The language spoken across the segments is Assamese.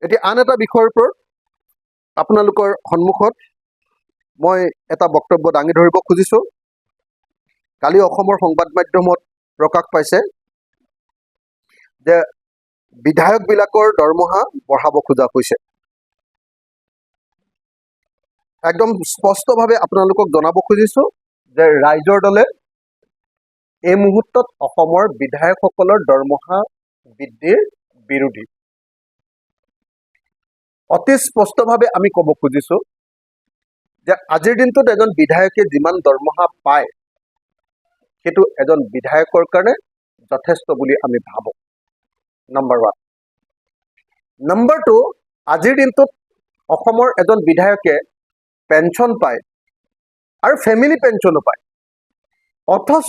এতিয়া আন এটা বিষয়ৰ ওপৰত আপোনালোকৰ সন্মুখত মই এটা বক্তব্য দাঙি ধৰিব খুজিছোঁ। কালি অসমৰ সংবাদ মাধ্যমত প্ৰকাশ পাইছে যে বিধায়কবিলাকৰ দৰমহা বঢ়াব খোজা হৈছে। একদম স্পষ্টভাৱে আপোনালোকক জনাব খুজিছোঁ যে ৰাইজৰ দলে এই মুহূৰ্তত অসমৰ বিধায়কসকলৰ দৰমহা বৃদ্ধিৰ বিৰোধী। অতি স্পষ্টভাৱে আমি ক'ব খুজিছোঁ যে আজিৰ দিনটোত এজন বিধায়কে যিমান দৰমহা পায় সেইটো এজন বিধায়কৰ কাৰণে যথেষ্ট বুলি আমি ভাবোঁ। নম্বৰ 1। নম্বৰ 2, আজিৰ দিনটোত অসমৰ এজন বিধায়কে পেঞ্চন পায় আৰু ফেমিলি পেঞ্চনো পায়, অথচ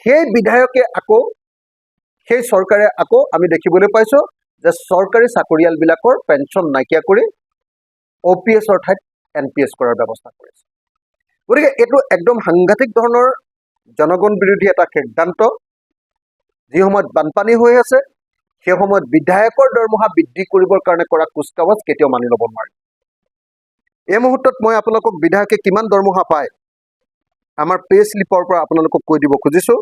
সেই বিধায়কে সেই চৰকাৰে আমি দেখিবলৈ পাইছোঁ যে চৰকাৰী চাকৰিয়ালবিলাকৰ পেঞ্চন নাইকিয়া কৰি OPSৰ ঠাইত NPS কৰাৰ ব্যৱস্থা কৰিছে। গতিকে এইটো একদম সাংঘাতিক ধৰণৰ জনগণ বিৰোধী এটা সিদ্ধান্ত। যি সময়ত বানপানী হৈ আছে সেই সময়ত বিধায়কৰ দৰমহা বৃদ্ধি কৰিবৰ কাৰণে কৰা কুচকাৱাজ কেতিয়াও মানি ল'ব নোৱাৰে। এই মুহূৰ্তত মই আপোনালোকক বিধায়কে কিমান দৰমহা পায় আমাৰ পে স্লিপৰ পৰা আপোনালোকক কৈ দিব খুজিছোঁ।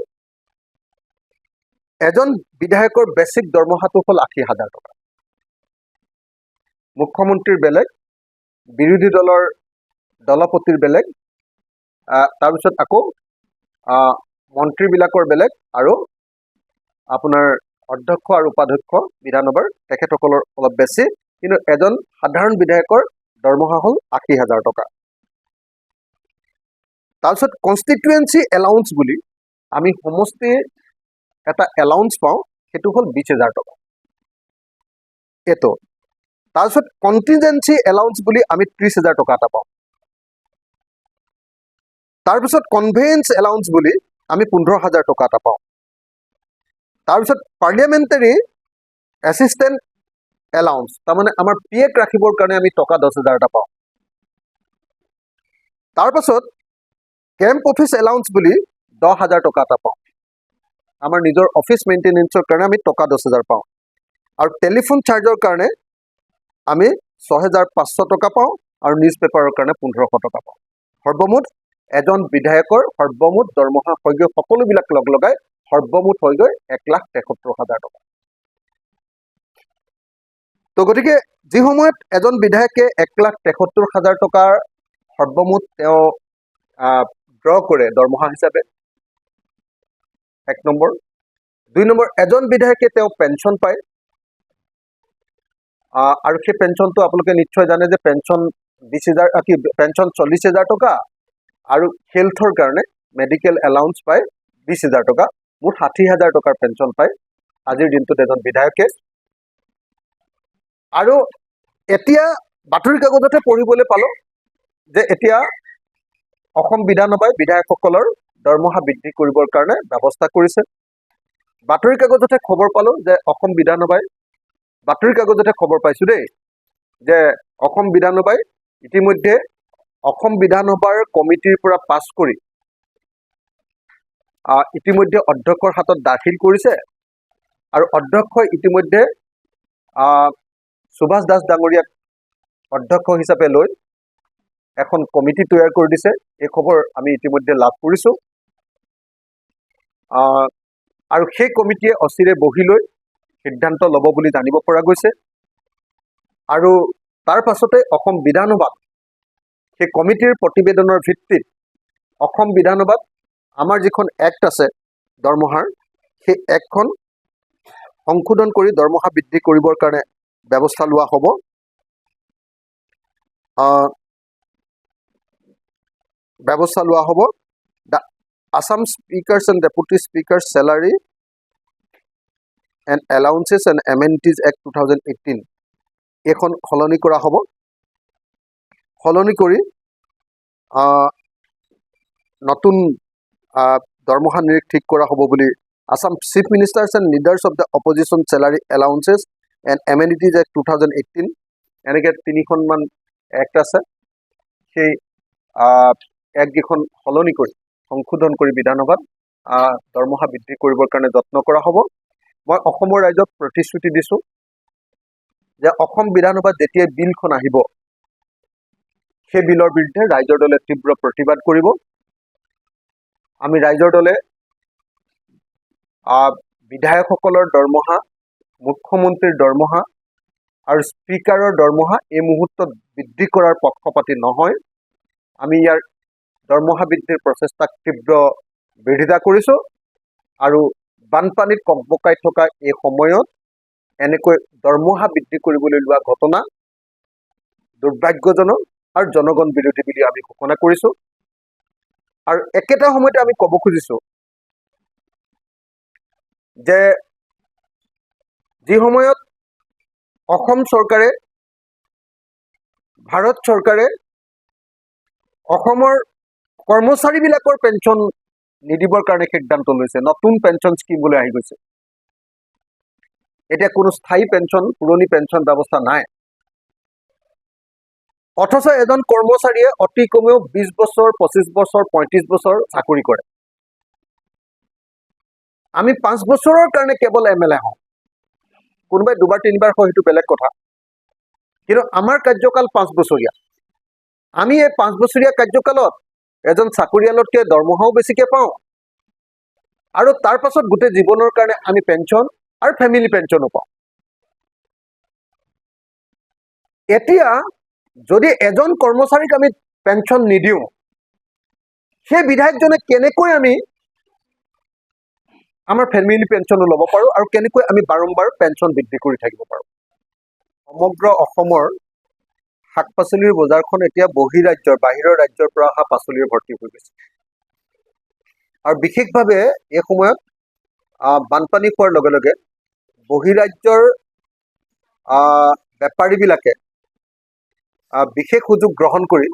এজন বিধায়কৰ বেছিক দৰমহাটো হ'ল 80,000 টকা। মুখ্যমন্ত্ৰীৰ বেলেগ, বিৰোধী দলৰ দলপতিৰ বেলেগ, তাৰপিছত মন্ত্ৰীবিলাকৰ বেলেগ আৰু আপোনাৰ অধ্যক্ষ আৰু উপাধ্যক্ষ বিধানসভাৰ তেখেতসকলৰ অলপ বেছি, কিন্তু এজন সাধাৰণ বিধায়কৰ দৰমহা হ'ল 80,000 টকা। তাৰপিছত কনষ্টিটুৱেঞ্চি এলাউন্স বুলি আমি সমষ্টিৰ এটা এলাউন্স পাওঁ, সেইটো হ'ল 20,000 টকা। এইটো তাৰপিছত কণ্টিনজেঞ্চি এলাউন্স বুলি আমি 30,000 টকা এটা পাওঁ। তাৰপিছত কনভেয়েন্স এলাউন্স বুলি আমি 15,000 টকা এটা পাওঁ। তাৰপিছত পাৰ্লিয়ামেণ্টাৰী এছিষ্টেণ্ট এলাউন্স, তাৰমানে আমাৰ PAক ৰাখিবৰ কাৰণে আমি টকা 10,000 এটা পাওঁ। তাৰপাছত কেম্প অফিচ এলাউন্স বুলি 10,000 টকা এটা পাওঁ। আমাৰ নিজৰ অফিচ মেইনটেনেন্সৰ কাৰণে আমি টকা 10,000 পাওঁ। আৰু টেলিফোন চাৰ্জৰ কাৰণে আমি 6,500 টকা পাওঁ আৰু নিউজ পেপাৰৰ কাৰণে 1,500 টকা পাওঁ। সৰ্বমুঠ এজন বিধায়কৰ সৰ্বমুঠ দৰমহা হৈ গৈ সকলোবিলাক লগাই সৰ্বমুঠ হৈ গৈ 1,73,000 টকা। তো গতিকে যি সময়ত এজন বিধায়কে 1,73,000 টকাৰ সৰ্বমুঠ তেওঁ ড্ৰ কৰে দৰমহা হিচাপে, 1 নম্বৰ। 2 নম্বৰ, এজন বিধায়কে তেওঁ পেঞ্চন পায় আৰু সেই পেঞ্চনটো আপোনালোকে নিশ্চয় জানে যে পেঞ্চন 40,000 টকা আৰু হেল্থৰ কাৰণে মেডিকেল এলাউন্স পায় 20,000 টকা, মুঠ 60,000 টকাৰ পেঞ্চন পায় আজিৰ দিনটোত এজন বিধায়কে। আৰু এতিয়া বাতৰি কাকততে পঢ়িবলৈ পালোঁ যে এতিয়া অসম বিধানসভাই বিধায়কসকলৰ দৰমহা বৃদ্ধি কৰিবৰ কাৰণে ব্যৱস্থা কৰিছে। বাতৰি কাকততে খবৰ পালোঁ যে অসম বিধানসভাই, বাতৰি কাকততে খবৰ পাইছোঁ দেই, যে অসম বিধানসভাই ইতিমধ্যে অসম বিধানসভাৰ কমিটিৰ পৰা পাছ কৰি ইতিমধ্যে অধ্যক্ষৰ হাতত দাখিল কৰিছে আৰু অধ্যক্ষই ইতিমধ্যে সুভাষ দাস ডাঙৰীয়াক অধ্যক্ষ হিচাপে লৈ এখন কমিটি তৈয়াৰ কৰি দিছে। এই খবৰ আমি ইতিমধ্যে লাভ কৰিছোঁ আৰু সেই কমিটিয়ে অচিৰে বহি লৈ সিদ্ধান্ত ল'ব বুলি জানিব পৰা গৈছে। আৰু তাৰ পাছতে অসম বিধানসভাত সেই কমিটিৰ প্ৰতিবেদনৰ ভিত্তিত অসম বিধানসভাত আমাৰ যিখন এক্ট আছে দৰমহাৰ, সেই এক্টখন সংশোধন কৰি দৰমহা বৃদ্ধি কৰিবৰ কাৰণে ব্যৱস্থা লোৱা হ'ব। The Assam speakers and deputy speakers salary and allowances and amenities act 2018 এইখন সলনি কৰা হ'ব। সলনি কৰি নতুন দৰমহা নিৰিখ ঠিক কৰা হ'ব বুলি Assam chief ministers and leaders of the opposition salary allowances and amenities act 2018 এনেকৈ 3খনমান এক্ট আছে। সেই এক্টকেইখন সলনি কৰি সংশোধন কৰি বিধানসভাত দৰমহা বৃদ্ধি কৰিবৰ কাৰণে যত্ন কৰা হ'ব। মই অসমৰ ৰাইজক প্ৰতিশ্ৰুতি দিছোঁ যে অসম বিধানসভাত যেতিয়া বিলখন আহিব সেই বিলৰ বিৰুদ্ধে ৰাইজৰ দলে তীব্ৰ প্ৰতিবাদ কৰিব। আমি ৰাইজৰ দলে বিধায়কসকলৰ দৰমহা, মুখ্যমন্ত্ৰীৰ দৰমহা আৰু স্পীকাৰৰ দৰমহা এই মুহূৰ্তত বৃদ্ধি কৰাৰ পক্ষপাতী নহয়। আমি ইয়াৰ দৰমহা বৃদ্ধিৰ প্ৰচেষ্টাক তীব্ৰ বিৰোধিতা কৰিছোঁ আৰু বানপানীত ককবকাই থকা এই সময়ত এনেকৈ দৰমহা বৃদ্ধি কৰিবলৈ লোৱা ঘটনা দুৰ্ভাগ্যজনক আৰু জনগণ বিৰোধী বুলি আমি ঘোষণা কৰিছোঁ। আৰু একেটা সময়তে আমি ক'ব খুজিছোঁ যে যি সময়ত অসম চৰকাৰে, ভাৰত চৰকাৰে অসমৰ কৰ্মচাৰীবিলাকৰ পেঞ্চন নিদিবৰ কাৰণে সিদ্ধান্ত লৈছে, নতুন পেঞ্চন স্কিমলৈ আহি গৈছে। এতিয়া কোনো স্থায়ী পেঞ্চন, পুৰণি পেঞ্চন ব্যৱস্থা নাই। অথচ এজন কৰ্মচাৰীয়ে অতি কমেও 20 বছৰ, 25 বছৰ, 35 বছৰ চাকৰি কৰে। আমি 5 বছৰৰ কাৰণে কেৱল MLA হওঁ, কোনোবাই 2বাৰ 3বাৰ হয়, সেইটো বেলেগ কথা। কিন্তু আমাৰ কাৰ্যকাল 5 বছৰীয়া। আমি এই 5 বছৰীয়া কাৰ্যকালত এজন চাকৰিয়ালতকৈ দৰমহাও বেছিকৈ পাওঁ আৰু তাৰ পাছত গোটেই জীৱনৰ কাৰণে আমি পেঞ্চন আৰু ফেমিলি পেঞ্চনো পাওঁ। এতিয়া যদি এজন কৰ্মচাৰীক আমি পেঞ্চন নিদিওঁ, সেই বিধায়কজনে কেনেকৈ আমি আমাৰ ফেমিলি পেঞ্চনো ল'ব পাৰোঁ আৰু কেনেকৈ আমি বাৰম্বাৰ পেঞ্চন বৃদ্ধি কৰি থাকিব পাৰোঁ। সমগ্ৰ অসমৰ শাক পাচলিৰ বজাৰখন এতিয়া বাহিৰৰ ৰাজ্যৰ পৰা অহা পাচলিৰে ভৰ্তি হৈ গৈছে। আৰু বিশেষভাৱে এই সময়ত বানপানী হোৱাৰ লগে লগে বহিৰাজ্যৰ বেপাৰীবিলাকে বিশেষ সুযোগ গ্ৰহণ কৰি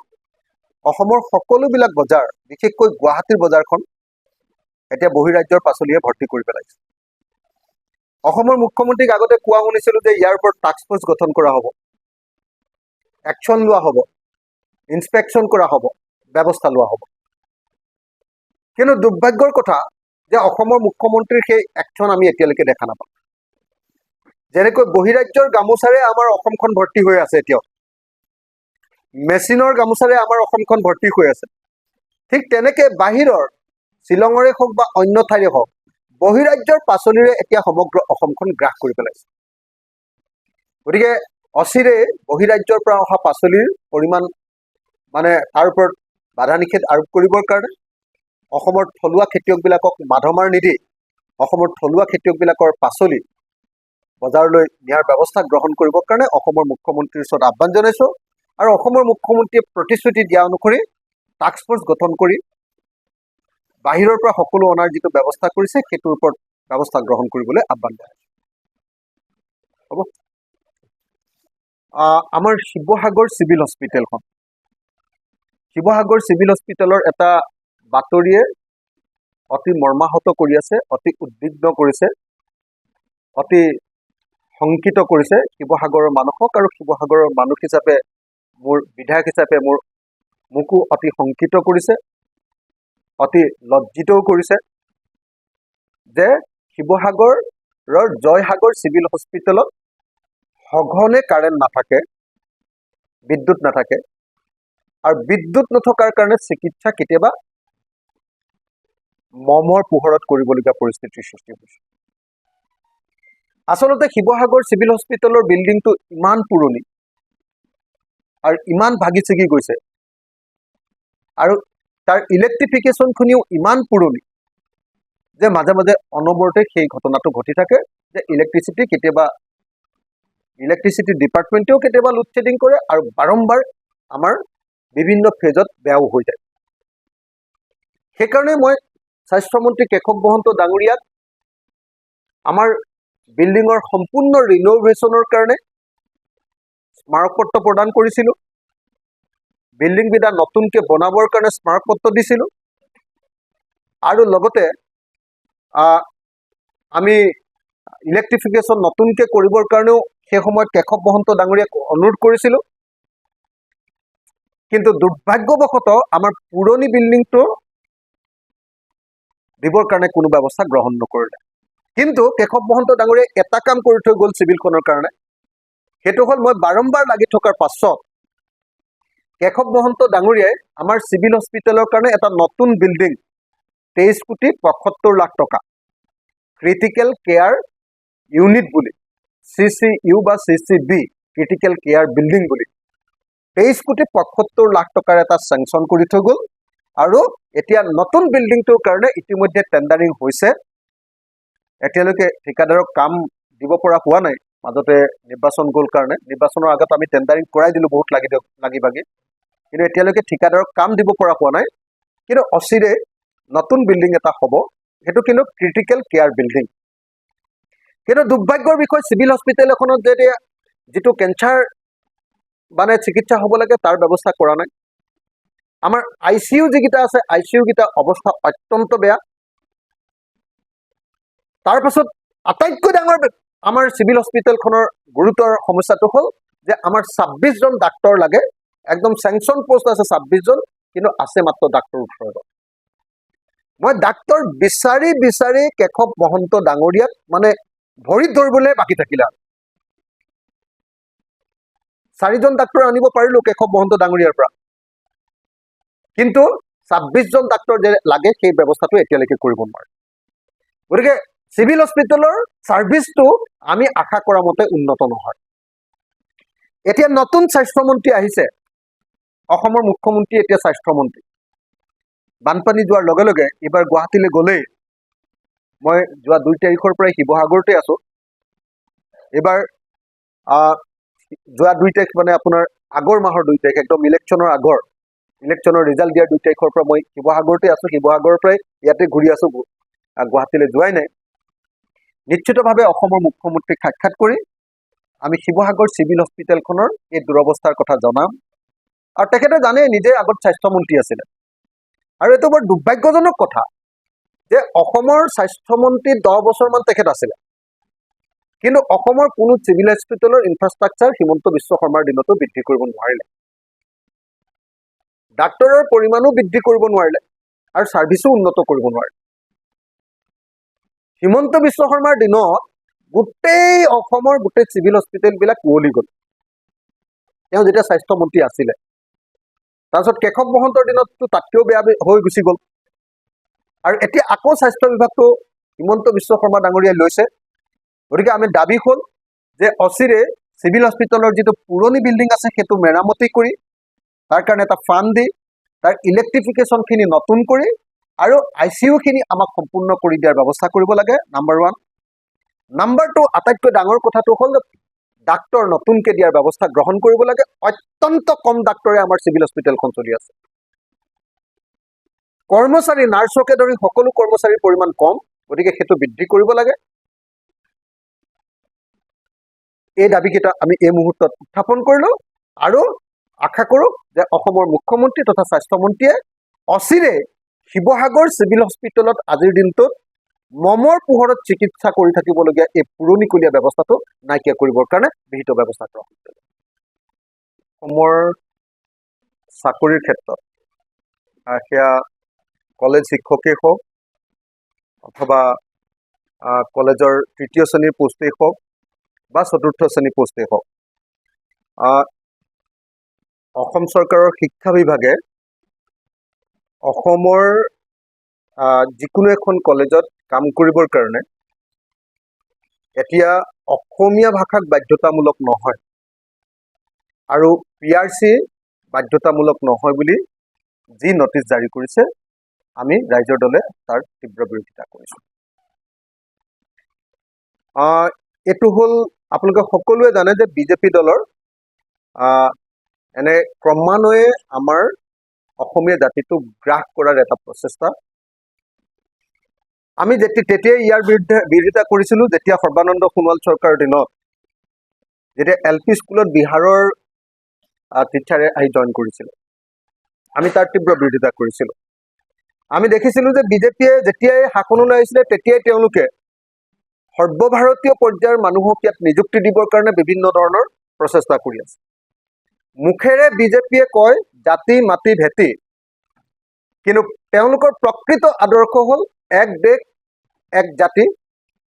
অসমৰ সকলোবিলাক বজাৰ, বিশেষকৈ গুৱাহাটীৰ বজাৰখন এতিয়া বহিৰাজ্যৰ পাচলিয়ে ভৰ্তি কৰি পেলাইছে। অসমৰ মুখ্যমন্ত্ৰীক আগতে কোৱা শুনিছিলোঁ যে ইয়াৰ ওপৰত টাস্ক ফ'ৰ্চ গঠন কৰা হ'ব, একশ্যন লোৱা হ'ব, ইনস্পেকশ্যন কৰা হ'ব, ব্যৱস্থা লোৱা হ'ব। কিন্তু দুৰ্ভাগ্যৰ কথা যে অসমৰ মুখ্যমন্ত্ৰীৰ সেই একশ্যন আমি এতিয়ালৈকে দেখা নাপাওঁ। যেনেকৈ বহিৰাজ্যৰ গামোচাৰে আমাৰ অসমখন ভৰ্তি হৈ আছে, এতিয়াও মেচিনৰ গামোচাৰে আমাৰ অসমখন ভৰ্তি হৈ আছে। ঠিক তেনেকৈ বাহিৰৰ শ্বিলঙৰে হওক বা অন্য ঠাইৰে হওক, বহিৰাজ্যৰ পাচলিৰে এতিয়া সমগ্ৰ অসমখন গ্ৰাস কৰি পেলাইছে। গতিকে অচিৰে বহিৰাজ্যৰ পৰা অহা পাচলিৰ পৰিমাণ তাৰ ওপৰত বাধা নিষেধ আৰোপ কৰিবৰ কাৰণে অসমৰ থলুৱা খেতিয়কবিলাকক মাধমাৰ নিদি অসমৰ থলুৱা খেতিয়কবিলাকৰ পাচলি বজাৰলৈ নিয়াৰ ব্যৱস্থা গ্ৰহণ কৰিবৰ কাৰণে অসমৰ মুখ্যমন্ত্ৰীৰ ওচৰত আহ্বান জনাইছোঁ। আৰু অসমৰ মুখ্যমন্ত্ৰীয়ে প্ৰতিশ্ৰুতি দিয়া অনুসৰি টাস্ক ফ'ৰ্চ গঠন কৰি বাহিৰৰ পৰা সকলো অনাৰ যিটো ব্যৱস্থা কৰিছে সেইটোৰ ওপৰত ব্যৱস্থা গ্ৰহণ কৰিবলৈ আহ্বান জনাইছোঁ। হ'ব। আমাৰ শিৱসাগৰ চিভিল হস্পিটেলখন, শিৱসাগৰ চিভিল হস্পিটেলৰ এটা বাতৰিয়ে অতি মৰ্মাহত কৰি আছে, অতি উদ্বিগ্ন কৰিছে, অতি শংকিত কৰিছে শিৱসাগৰৰ মানুহক। আৰু শিৱসাগৰৰ মানুহ হিচাপে, মোৰ বিধায়ক হিচাপে মোকো অতি শংকিত কৰিছে, অতি লজ্জিতও কৰিছে যে শিৱসাগৰৰ জয়সাগৰ চিভিল হস্পিটেলত সঘনে কাৰেণ্ট নাথাকে, বিদ্যুৎ নাথাকে, আৰু বিদ্যুৎ নথকাৰ কাৰণে চিকিৎসা কেতিয়াবা মমৰ পোহৰত কৰিবলগীয়া পৰিস্থিতিৰ সৃষ্টি হৈছে। আচলতে শিৱসাগৰ চিভিল হস্পিটেলৰ বিল্ডিংটো ইমান পুৰণি আৰু ইমান ভাগি ছিগি গৈছে, আৰু তাৰ ইলেক্ট্ৰিফিকেশ্যনখিনিও ইমান পুৰণি যে মাজে মাজে অনবৰতে সেই ঘটনাটো ঘটি থাকে যে ইলেক্ট্ৰিচিটি ডিপাৰ্টমেণ্টেও কেতিয়াবা লোডশ্বেডিং কৰে আৰু বাৰম্বাৰ আমাৰ বিভিন্ন ফেজত বেয়াও হৈ যায়। সেইকাৰণে মই স্বাস্থ্যমন্ত্ৰী কেশৱ মহন্ত ডাঙৰীয়াক আমাৰ বিল্ডিঙৰ সম্পূৰ্ণ ৰিন'ভেশ্যনৰ কাৰণে স্মাৰকপত্ৰ প্ৰদান কৰিছিলোঁ, বিল্ডিংকেইটা নতুনকৈ বনাবৰ কাৰণে স্মাৰকপত্ৰ দিছিলোঁ, আৰু লগতে আমি ইলেক্ট্ৰিফিকেশ্যন নতুনকৈ কৰিবৰ কাৰণেও সেই সময়ত কেশৱ মহন্ত ডাঙৰীয়াক অনুৰোধ কৰিছিলোঁ। কিন্তু দুৰ্ভাগ্যবশতঃ আমাৰ পুৰণি বিল্ডিংটো দিবৰ কাৰণে কোনো ব্যৱস্থা গ্ৰহণ নকৰিলে। কিন্তু কেশৱ মহন্ত ডাঙৰীয়াই এটা কাম কৰি থৈ গ'ল চিভিলখনৰ কাৰণে, সেইটো হ'ল মই বাৰম্বাৰ লাগি থকাৰ পাছত কেশৱ মহন্ত ডাঙৰীয়াই আমাৰ চিভিল হস্পিটেলৰ কাৰণে এটা নতুন বিল্ডিং 23,75,00,000 টকা ক্ৰিটিকেল কেয়াৰ ইউনিট বুলি CCU বা CCB ক্ৰিটিকেল কেয়াৰ বিল্ডিং বুলি 23,75,00,000 টকাৰ এটা চেংচন কৰি থৈ গ'ল আৰু এতিয়া নতুন বিল্ডিংটোৰ কাৰণে ইতিমধ্যে টেণ্ডাৰিং হৈছে এতিয়ালৈকে ঠিকাদাৰক কাম দিব পৰা হোৱা নাই মাজতে নিৰ্বাচন গ'ল কাৰণে নিৰ্বাচনৰ আগত আমি টেণ্ডাৰিং কৰাই দিলোঁ বহুত লাগি ভাগি কিন্তু এতিয়ালৈকে ঠিকাদাৰক কাম দিব পৰা হোৱা নাই কিন্তু অচিৰে নতুন বিল্ডিং এটা হ'ব সেইটো কিন্তু ক্ৰিটিকেল কেয়াৰ বিল্ডিং কিন্তু দুৰ্ভাগ্যৰ বিষয় চিভিল হস্পিটেল এখনত যিটো কেঞ্চাৰ মানে চিকিৎসা হ'ব লাগে তাৰ ব্যৱস্থা কৰা নাই আমাৰ ICU যিকেইটা আছে ICU কেইটা অৱস্থা অত্যন্ত বেয়া তাৰ পাছত আটাইতকৈ ডাঙৰ আমাৰ চিভিল হস্পিটেলখনৰ গুৰুতৰ সমস্যাটো হ'ল যে আমাৰ 26 জন ডাক্তৰ লাগে একদম চেংচন পোষ্ট আছে 26 জন কিন্তু আছে মাত্ৰ ডাক্তৰ 18 জন মই ডাক্তৰ বিচাৰি বিচাৰি কেশৱ মহন্ত ডাঙৰীয়াক মানে ভৰিত ধৰিবলৈ বাকী থাকিলে 4 জন ডাক্তৰ আনিব পাৰিলোঁ কেশৱ মহন্ত ডাঙৰীয়াৰ পৰা কিন্তু 26 জন ডাক্তৰ যে লাগে সেই ব্যৱস্থাটো এতিয়ালৈকে কৰিব নোৱাৰে গতিকে চিভিল হস্পিটেলৰ সাৰ্ভিসটো আমি আশা কৰা মতে উন্নত নহয় এতিয়া নতুন স্বাস্থ্যমন্ত্ৰী আহিছে অসমৰ মুখ্যমন্ত্ৰী এতিয়া স্বাস্থ্যমন্ত্ৰী বানপানী যোৱাৰ লগে লগে এবাৰ গুৱাহাটীলৈ গ'লেই মই যোৱা 2 তাৰিখৰ পৰা শিৱসাগৰতে আছো এবাৰ যোৱা 2 তাৰিখ মানে আপোনাৰ আগৰ মাহৰ 2 তাৰিখ একদম ইলেকশ্যনৰ ৰিজাল্ট দিয়াৰ 2 তাৰিখৰ পৰা মই শিৱসাগৰতে আছো শিৱসাগৰৰ পৰাই ইয়াতে ঘূৰি আছো গুৱাহাটীলৈ যোৱাই নাই নিশ্চিতভাৱে অসমৰ মুখ্যমন্ত্ৰীক সাক্ষাৎ কৰি আমি শিৱসাগৰ চিভিল হস্পিটেলখনৰ এই দুৰৱস্থাৰ কথা জনাম আৰু তেখেতে জানে নিজে আগত স্বাস্থ্যমন্ত্ৰী আছিলে আৰু এইটো বৰ দুৰ্ভাগ্যজনক কথা যে অসমৰ স্বাস্থ্যমন্ত্ৰী 10 বছৰমান তেখেত আছিলে কিন্তু অসমৰ কোনো চিভিল হস্পিটেলৰ ইনফ্ৰাষ্ট্ৰাকচাৰ হিমন্ত বিশ্ব শৰ্মাৰ দিনতো বৃদ্ধি কৰিব নোৱাৰিলে ডাক্তৰৰ পৰিমাণো বৃদ্ধি কৰিব নোৱাৰিলে আৰু সাৰ্ভিসো উন্নত কৰিব নোৱাৰিলে হিমন্ত বিশ্ব শৰ্মাৰ দিনত গোটেই অসমৰ গোটেই চিভিল হস্পিটেলবিলাক কুঁৱলী গ'ল তেওঁ যেতিয়া স্বাস্থ্যমন্ত্ৰী আছিলে তাৰপিছত কেশৱ মহন্তৰ দিনততো তাতকৈও বেয়া হৈ গুচি গ'ল আৰু এতিয়া আকৌ স্বাস্থ্য বিভাগটো হিমন্ত বিশ্ব শৰ্মা ডাঙৰীয়াই লৈছে গতিকে আমি দাবী হ'ল যে অচিৰে চিভিল হস্পিটেলৰ যিটো পুৰণি বিল্ডিং আছে সেইটো মেৰামতি কৰি তাৰ কাৰণে এটা ফাণ্ড দি তাৰ ইলেক্ট্ৰিফিকেশ্যনখিনি নতুন কৰি আৰু ICUখিনি আমাক সম্পূৰ্ণ কৰি দিয়াৰ ব্যৱস্থা কৰিব লাগে নাম্বাৰ 1 নাম্বাৰ 2 আটাইতকৈ ডাঙৰ কথাটো হ'ল ডাক্তৰ নতুনকৈ দিয়াৰ ব্যৱস্থা গ্ৰহণ কৰিব লাগে অত্যন্ত কম ডাক্তৰে আমাৰ চিভিল হস্পিটেলখন চলি আছে কৰ্মচাৰী নাৰ্ছকে ধৰি সকলো কৰ্মচাৰীৰ পৰিমাণ কম গতিকে সেইটো বৃদ্ধি কৰিব লাগে এই দাবীকেইটা আমি এই মুহূৰ্তত উত্থাপন কৰিলোঁ আৰু আশা কৰোঁ যে অসমৰ মুখ্যমন্ত্ৰী তথা স্বাস্থ্যমন্ত্ৰীয়ে অচিৰে শিৱসাগৰ চিভিল হস্পিটেলত আজিৰ দিনটোত মমৰ পোহৰত চিকিৎসা কৰি থাকিবলগীয়া এই পুৰণিকলীয়া ব্যৱস্থাটো নাইকিয়া কৰিবৰ কাৰণে বিহিত ব্যৱস্থা গ্ৰহণ কৰে অসমৰ চাকৰিৰ ক্ষেত্ৰত সেয়া কলেজ শিক্ষকেই হওক অথবা কলেজৰ 3য় শ্ৰেণীৰ পোষ্টেই হওক বা 4ৰ্থ শ্ৰেণীৰ পোষ্টেই হওক অসম চৰকাৰৰ শিক্ষা বিভাগে অসমৰ যিকোনো এখন কলেজত কাম কৰিবৰ কাৰণে এতিয়া অসমীয়া ভাষাক বাধ্যতামূলক নহয় আৰু PRC বাধ্যতামূলক নহয় বুলি যি নটিচ জাৰি কৰিছে আমি ৰাইজৰ দলে তাৰ তীব্ৰ বিৰোধিতা কৰিছোঁ এইটো হ'ল আপোনালোকে সকলোৱে জানে যে বিজেপি দলৰ এনে ক্ৰমান্বয়ে আমাৰ অসমীয়া জাতিটোক গ্ৰাস কৰাৰ এটা প্ৰচেষ্টা আমি তেতিয়াই ইয়াৰ বিৰোধিতা কৰিছিলোঁ যেতিয়া সৰ্বানন্দ সোণোৱাল চৰকাৰৰ দিনত যেতিয়া LP স্কুলত বিহাৰৰ টিচাৰে আহি জইন কৰিছিলে আমি তাৰ তীব্ৰ বিৰোধিতা কৰিছিলোঁ আমি দেখিছিলোঁ যে বিজেপিয়ে যেতিয়াই শাসনলৈ আহিছিলে তেতিয়াই তেওঁলোকে সৰ্বভাৰতীয় পৰ্যায়ৰ মানুহক ইয়াত নিযুক্তি দিবৰ কাৰণে বিভিন্ন ধৰণৰ প্ৰচেষ্টা কৰি আছে মুখেৰে বিজেপিয়ে কয় জাতি মাটি ভেটি কিন্তু তেওঁলোকৰ প্ৰকৃত আদৰ্শ হ'ল এক দেশ এক জাতি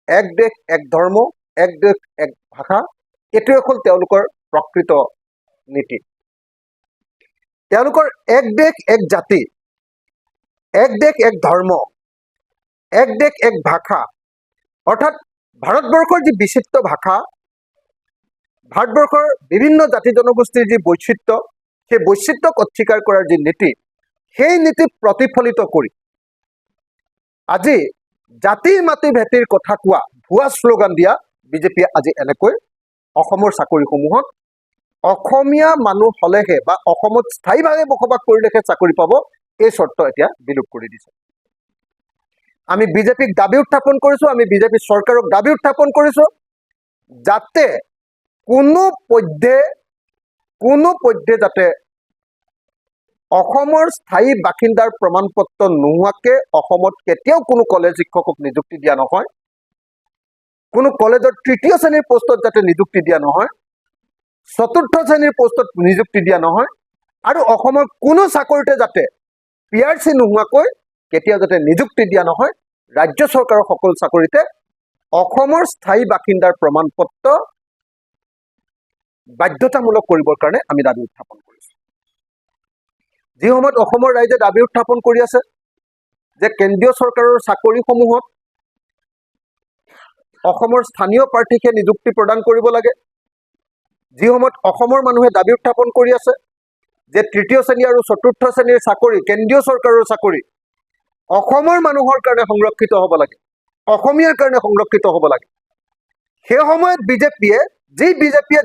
এক দেশ এক ধৰ্ম এক দেশ এক ভাষা এইটোৱে হ'ল তেওঁলোকৰ প্ৰকৃত নীতি। তেওঁলোকৰ এক দেশ এক জাতি, এক দেশ এক ধৰ্ম, এক দেশ এক ভাষা, অৰ্থাৎ ভাৰতবৰ্ষৰ যি বিচিত্ৰ ভাষা, ভাৰতবৰ্ষৰ বিভিন্ন জাতি জনগোষ্ঠীৰ যি বৈচিত্ৰ্য, সেই বৈচিত্ৰ্যক অস্বীকাৰ কৰাৰ যি নীতি, সেই নীতি প্ৰতিফলিত কৰি আজি জাতি মাতি ভেটিৰ কথা কোৱা ভুৱা শ্লোগান দিয়া বিজেপিয়ে আজি এনেকৈ অসমৰ চাকৰিসমূহত অসমীয়া মানুহ হলেহে বা অসমত স্থায়ীভাৱে বসবাস কৰিলেহে চাকৰি পাব, এই চৰ্ত এতিয়া বিলোপ কৰি দিছে। আমি বিজেপিক দাবী উত্থাপন কৰিছো, আমি বিজেপি চৰকাৰক দাবী উত্থাপন কৰিছো, যাতে কোনো পধ্যে যাতে অসমৰ স্থায়ী বাসিন্দাৰ প্ৰমাণ পত্ৰ নোহোৱাকে অসমত কেতিয়াও কোনো কলেজ শিক্ষকক নিযুক্তি দিয়া নহয়, কোনো কলেজৰ তৃতীয় শ্ৰেণীৰ পোষ্টত যাতে নিযুক্তি দিয়া নহয়, চতুৰ্থ শ্ৰেণীৰ পোষ্টত নিযুক্তি দিয়া নহয়, আৰু অসমৰ কোনো চাকৰিতে যাতে PRC নোহোৱাকৈ কেতিয়াও যাতে নিযুক্তি দিয়া নহয়। ৰাজ্য চৰকাৰৰ সকলো চাকৰিতে অসমৰ স্থায়ী বাসিন্দাৰ প্ৰমাণ পত্ৰ বাধ্যতামূলক কৰিবৰ কাৰণে আমি দাবী উত্থাপন কৰিছো। যি সময়ত অসমৰ ৰাইজে দাবী উত্থাপন কৰি আছে যে কেন্দ্ৰীয় চৰকাৰৰ চাকৰিসমূহত অসমৰ স্থানীয় প্ৰাৰ্থীকে নিযুক্তি প্ৰদান কৰিব লাগে, যি সময়ত অসমৰ মানুহে দাবী উত্থাপন কৰি আছে যে তৃতীয় শ্ৰেণী আৰু চতুৰ্থ শ্ৰেণীৰ চাকৰি, কেন্দ্ৰীয় চৰকাৰৰ চাকৰি অসমৰ মানুহৰ কাৰণে সংৰক্ষিত হ'ব লাগে, অসমীয়াৰ কাৰণে সংৰক্ষিত হ'ব লাগে, সেই সময়ত বিজেপিয়ে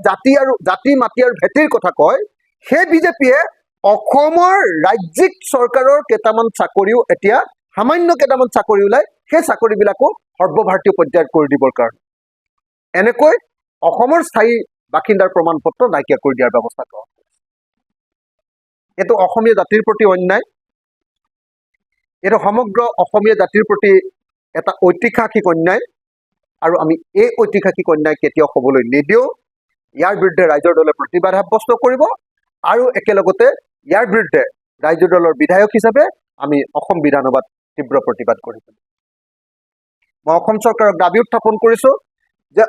জাতি মাটি আৰু ভেটিৰ কথা কয়, সেই বিজেপিয়ে অসমৰ ৰাজ্যিক চৰকাৰৰ কেইটামান চাকৰিও এতিয়া সামান্য কেইটামান চাকৰি ওলাই সেই চাকৰিবিলাকো সৰ্বভাৰতীয় পৰ্যায়ত কৰি দিবৰ কাৰণে এনেকৈ অসমৰ স্থায়ী বাসিন্দাৰ প্ৰমাণ পত্ৰ নাইকিয়া কৰি দিয়াৰ ব্যৱস্থা কৰা। এইটো অসমীয়া জাতিৰ প্ৰতি অন্যায়, এইটো সমগ্ৰ অসমীয়া জাতিৰ প্ৰতি এটা ঐতিহাসিক অন্যায়, আৰু আমি এই ঐতিহাসিক অন্যায় কেতিয়াও হ'বলৈ নিদিওঁ। ইয়াৰ বিৰুদ্ধে ৰাইজৰ দলে প্ৰতিবাদ সাব্যস্ত কৰিব, আৰু একেলগতে ইয়াৰ বিৰুদ্ধে ৰাইজৰ দলৰ বিধায়ক হিচাপে আমি অসম বিধানসভাত তীব্ৰ প্ৰতিবাদ কৰিম। মই অসম চৰকাৰক দাবী উত্থাপন কৰিছো যে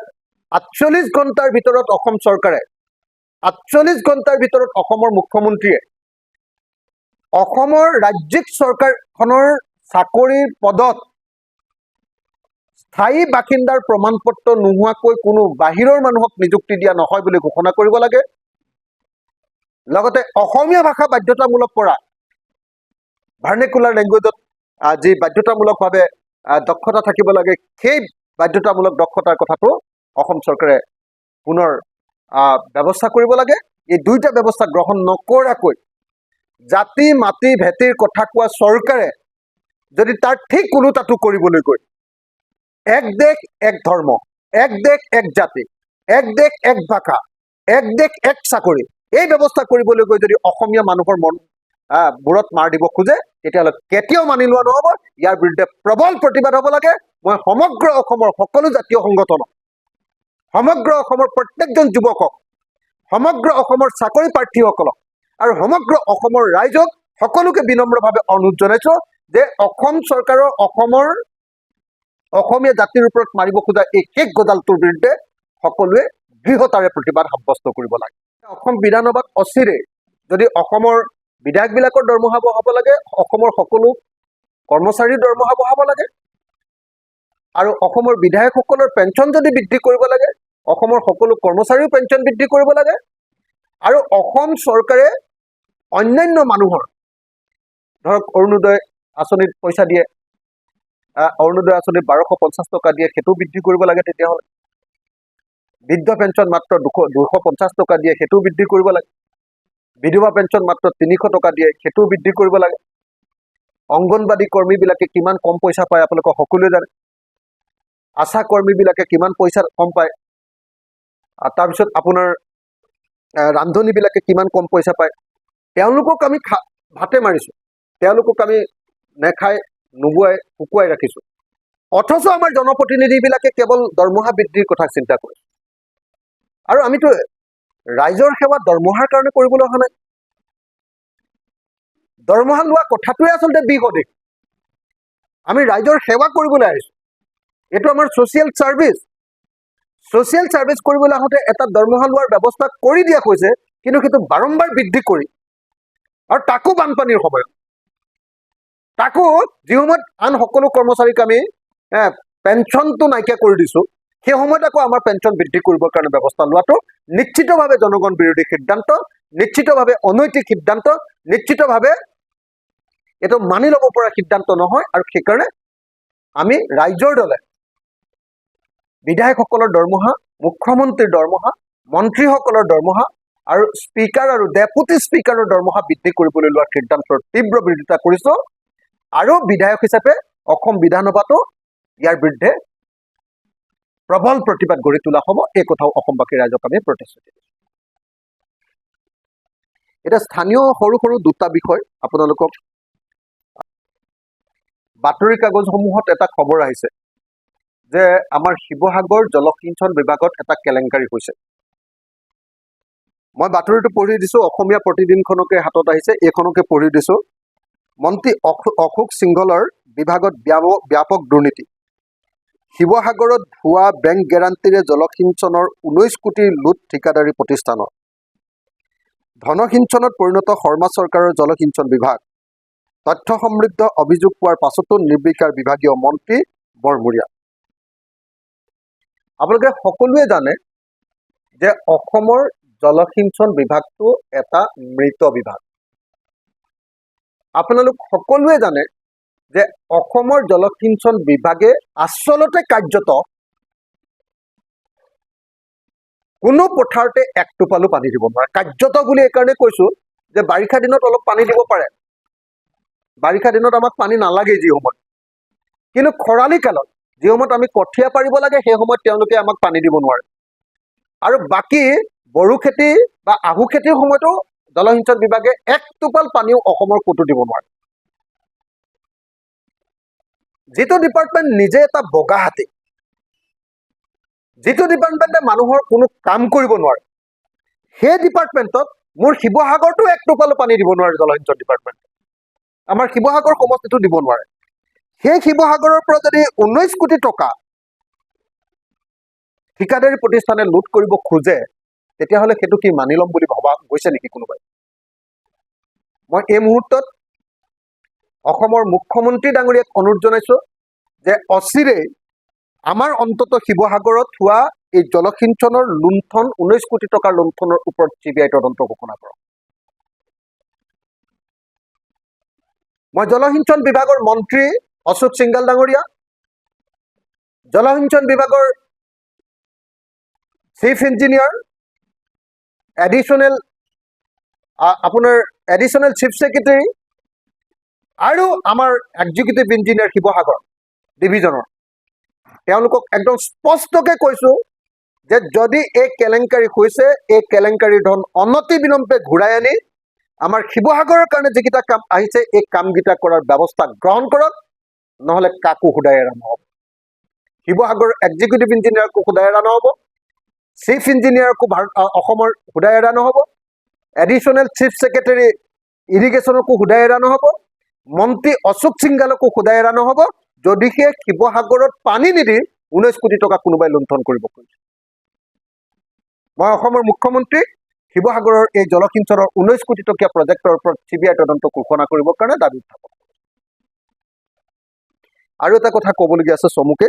48 ঘণ্টাৰ ভিতৰত অসম চৰকাৰে 48 ঘণ্টাৰ ভিতৰত অসমৰ মুখ্যমন্ত্ৰীয়ে অসমৰ ৰাজ্যিক চৰকাৰখনৰ চাকৰিৰ পদত স্থায়ী বাসিন্দাৰ প্ৰমাণ পত্ৰ নোহোৱাকৈ কোনো বাহিৰৰ মানুহক নিযুক্তি দিয়া নহয় বুলি ঘোষণা কৰিব লাগে। লগতে অসমীয়া ভাষা বাধ্যতামূলক কৰা, ভাৰ্নেকুলাৰ লেংগুৱেজত যি বাধ্যতামূলকভাৱে দক্ষতা থাকিব লাগে, সেই বাধ্যতামূলক দক্ষতাৰ কথাটো অসম চৰকাৰে পুনৰ ব্যৱস্থা কৰিব লাগে। এই দুইটা ব্যৱস্থা গ্ৰহণ নকৰাকৈ জাতি মাটি ভেটিৰ কথা কোৱা চৰকাৰে যদি তাৰ ঠিক ওলোটাটো কৰিবলৈ গৈ এক দেশ এক ধৰ্ম, এক দেশ এক জাতি, এক দেশ এক ভাষা, এক দেশ এক চাকৰি, এই ব্যৱস্থা কৰিবলৈ গৈ যদি অসমীয়া মানুহৰ মন বুৰত মাৰ দিব খোজে, তেতিয়াহ'লে কেতিয়াও মানি লোৱা নহ'ব। ইয়াৰ বিৰুদ্ধে প্ৰবল প্ৰতিবাদ হ'ব লাগে। মই সমগ্ৰ অসমৰ সকলো জাতীয় সংগঠনক, সমগ্ৰ অসমৰ প্ৰত্যেকজন যুৱকক, সমগ্ৰ অসমৰ চাকৰি প্ৰাৰ্থীসকলক আৰু সমগ্ৰ অসমৰ ৰাইজক সকলোকে বিনম্ৰভাৱে অনুৰোধ জনাইছো যে অসম চৰকাৰৰ অসমীয়া জাতিৰ ওপৰত মাৰিব খোজা এই শেষ গজালটোৰ বিৰুদ্ধে সকলোৱে দৃঢ়তাৰে প্ৰতিবাদ সাব্যস্ত কৰিব লাগে। অসম বিধানসভাত অচিৰে যদি অসমৰ বিধায়কবিলাকৰ দৰমহা বঢ়াব লাগে, অসমৰ সকলো কৰ্মচাৰীৰ দৰমহা বঢ়াব লাগে, আৰু অসমৰ বিধায়কসকলৰ পেঞ্চন যদি বৃদ্ধি কৰিব লাগে, অসমৰ সকলো কৰ্মচাৰীৰ পেঞ্চন বৃদ্ধি কৰিব লাগে, আৰু অসম চৰকাৰে অন্যান্য মানুহৰ ধৰক অৰুণোদয় আঁচনিত পইচা দিয়ে, অৰুণোদয় আঁচনিত 1250 টকা দিয়ে, সেইটো বৃদ্ধি কৰিব লাগে। তেতিয়াহ'লে বৃদ্ধ পেঞ্চন মাত্ৰ 250 টকা দিয়ে, সেইটোও বৃদ্ধি কৰিব লাগে। বিধৱা পেঞ্চন মাত্ৰ 300 টকা দিয়ে, সেইটোও বৃদ্ধি কৰিব লাগে। অংগনবাদী কৰ্মীবিলাকে কিমান কম পইচা পায় আপোনালোকে সকলোৱে জানে। আশা কৰ্মীবিলাকে কিমান পইচা কম পায়, তাৰপিছত আপোনাৰ ৰান্ধনীবিলাকে কিমান কম পইচা পায়। তেওঁলোকক আমি ভাতে মাৰিছো, তেওঁলোকক আমি নেখাই নুবুৱাই শুকুৱাই ৰাখিছো, অথচ আমাৰ জনপ্ৰতিনিধিবিলাকে কেৱল দৰমহা বৃদ্ধিৰ কথা চিন্তা কৰে। আৰু আমিতো ৰাইজৰ সেৱা দৰমহাৰ কাৰণে কৰিবলৈ অহা নাই। দৰমহা লোৱা কথাটোৱে আচলতে বিষ অধিক। আমি ৰাইজৰ সেৱা কৰিবলৈ আহিছো, এইটো আমাৰ ছ'চিয়েল চাৰ্ভিচ। ছ'চিয়েল ছাৰ্ভিচ কৰিবলৈ আহোঁতে এটা দৰমহা লোৱাৰ ব্যৱস্থা কৰি দিয়া হৈছে, কিন্তু সেইটো বাৰম্বাৰ বৃদ্ধি কৰি, আৰু তাকো বানপানীৰ সময়ত, তাকো যি সময়ত আন সকলো কৰ্মচাৰীক আমি পেঞ্চনটো নাইকিয়া কৰি দিছোঁ, সেই সময়ত আকৌ আমাৰ পেঞ্চন বৃদ্ধি কৰিবৰ কাৰণে ব্যৱস্থা লোৱাটো নিশ্চিতভাৱে জনগণ বিৰোধী সিদ্ধান্ত, নিশ্চিতভাৱে অনৈতিক সিদ্ধান্ত, নিশ্চিতভাৱে এইটো মানি ল'ব পৰা সিদ্ধান্ত নহয়। আৰু সেইকাৰণে আমি ৰাইজৰ দলে বিধায়কসকলৰ দৰমহা, মুখ্যমন্ত্ৰীৰ দৰমহা, মন্ত্ৰীসকলৰ দৰমহা আৰু স্পীকাৰ আৰু ডেপুটি স্পীকাৰৰ দৰমহা বৃদ্ধি কৰিবলৈ লোৱা সিদ্ধান্তৰ তীব্ৰ বিৰোধিতা কৰিছোঁ। আৰু বিধায়ক হিচাপে অসম বিধানসভাতো ইয়াৰ বিৰুদ্ধে প্ৰবল প্ৰতিবাদ গঢ়ি তোলা হ'ব, এই কথাও অসমবাসী ৰাইজক আমি প্ৰতিশ্ৰুতি দিছোঁ। এতিয়া স্থানীয় সৰু সৰু দুটা বিষয় আপোনালোকক, বাতৰি কাগজসমূহত এটা খবৰ আহিছে যে আমাৰ শিৱসাগৰ জলসিঞ্চন বিভাগত এটা কেলেংকাৰী হৈছে। মই বাতৰিটো পঢ়ি দিছোঁ, অসমীয়া প্ৰতিদিনখনকে হাতত আহিছে, এইখনকে পঢ়ি দিছোঁ। মন্ত্ৰী অশোক সিংহলৰ বিভাগত ব্যাপক দুৰ্নীতি। শিৱসাগৰত ভুৱা বেংক গেৰাণ্টিৰে জলসিঞ্চনৰ 19 কোটি লুট ঠিকাদাৰী প্ৰতিষ্ঠানৰ। ধনসিঞ্চনত পৰিণত শৰ্মা চৰকাৰৰ জলসিঞ্চন বিভাগ। তথ্য সমৃদ্ধ অভিযোগ পোৱাৰ পাছতো নিৰ্বিকাৰ বিভাগীয় মন্ত্ৰী বৰমূৰীয়া। আপোনালোকে সকলোৱে জানে যে অসমৰ জলসিঞ্চন বিভাগটো এটা মৃত বিভাগ। আপোনালোক সকলোৱে জানে যে অসমৰ জলসিঞ্চন বিভাগে আচলতে কাৰ্যত কোনো পথাৰতে এক টোপালো পানী দিব নোৱাৰে। কাৰ্যত বুলি এইকাৰণে কৈছোঁ যে বাৰিষা দিনত অলপ পানী দিব পাৰে, বাৰিষা দিনত আমাক পানী নালাগে যি সময়ত, কিন্তু খৰালি কালত যি সময়ত আমি কঠীয়া পাৰিব লাগে সেই সময়ত তেওঁলোকে আমাক পানী দিব নোৱাৰে। আৰু বাকী বড়ো খেতি বা আহু খেতিৰ সময়তো জলসিঞ্চন বিভাগে এক টোপাল পানীও অসমৰ ক'তো দিব নোৱাৰে। যিটো ডিপাৰ্টমেণ্ট নিজে এটা বগা হাতী, যিটো ডিপাৰ্টমেণ্টে মানুহৰ কোনো কাম কৰিব নোৱাৰে, সেই ডিপাৰ্টমেণ্টত মোৰ শিৱসাগৰতো এক টোপালো পানী দিব নোৱাৰে জলসিঞ্চন ডিপাৰ্টমেণ্টে। আমাৰ শিৱসাগৰ সমষ্টিটো দিব নোৱাৰে। সেই শিৱসাগৰৰ পৰা যদি 19 কোটি টকা ঠিকাদাৰী প্ৰতিষ্ঠানে লুট কৰিব খোজে, তেতিয়াহ'লে সেইটো কি মানি ল'ম বুলি ভবা গৈছে নেকি কোনোবাই? মই এই মুহূৰ্তত অসমৰ মুখ্যমন্ত্ৰী ডাঙৰীয়াক অনুৰোধ জনাইছোঁ যে অচিৰেই আমাৰ অন্তত শিৱসাগৰত হোৱা এই জলসিঞ্চনৰ লুণ্ঠন, 19 কোটি টকাৰ লুণ্ঠনৰ ওপৰত CBI তদন্ত ঘোষণা কৰক। মই জলসিঞ্চন বিভাগৰ মন্ত্ৰী অশোক সিংঘল ডাঙৰীয়া, জলসিঞ্চন বিভাগৰ chief engineer, additional chief secretary আৰু আমাৰ এক্সিকিউটিভ ইঞ্জিনিয়াৰ শিৱসাগৰ ডিভিজনৰ, তেওঁলোকক একদম স্পষ্টকৈ কৈছোঁ যে যদি এই কেলেংকাৰী হৈছে, এই কেলেংকাৰীৰ ধন অনতিবিলম্বে ঘূৰাই আনি আমাৰ শিৱসাগৰৰ কাৰণে যিকেইটা কাম আহিছে এই কামকেইটা কৰাৰ ব্যৱস্থা গ্ৰহণ কৰক, নহ'লে কাকো সোধাই এৰা নহ'ব। শিৱসাগৰ এক্সিকিউটিভ ইঞ্জিনিয়াৰকো সোধাই এৰা নহ'ব, চিফ ইঞ্জিনিয়াৰকো অসমৰ সোধাই এৰা নহ'ব, এডিশ্যনেল চিফ ছেক্ৰেটাৰী ইৰিগেশ্যনকো সোধাই এৰা নহ'ব, মন্ত্ৰী অশোক সিংঘালকো সোধাই এৰা নহ'ব, যদিহে শিৱসাগৰত পানী নিদি 19 কোটি টকা কোনোবাই লুণ্ঠন কৰিব খুজিছে। মই অসমৰ মুখ্যমন্ত্ৰী শিৱসাগৰৰ এই জলসিঞ্চনৰ 19 কোটি টকীয়া প্ৰজেক্টৰ ওপৰত CBI তদন্ত ঘোষণা কৰিবৰ কাৰণে দাবী উত্থাপন কৰিছোঁ। আৰু এটা কথা ক'বলগীয়া আছে চমুকে,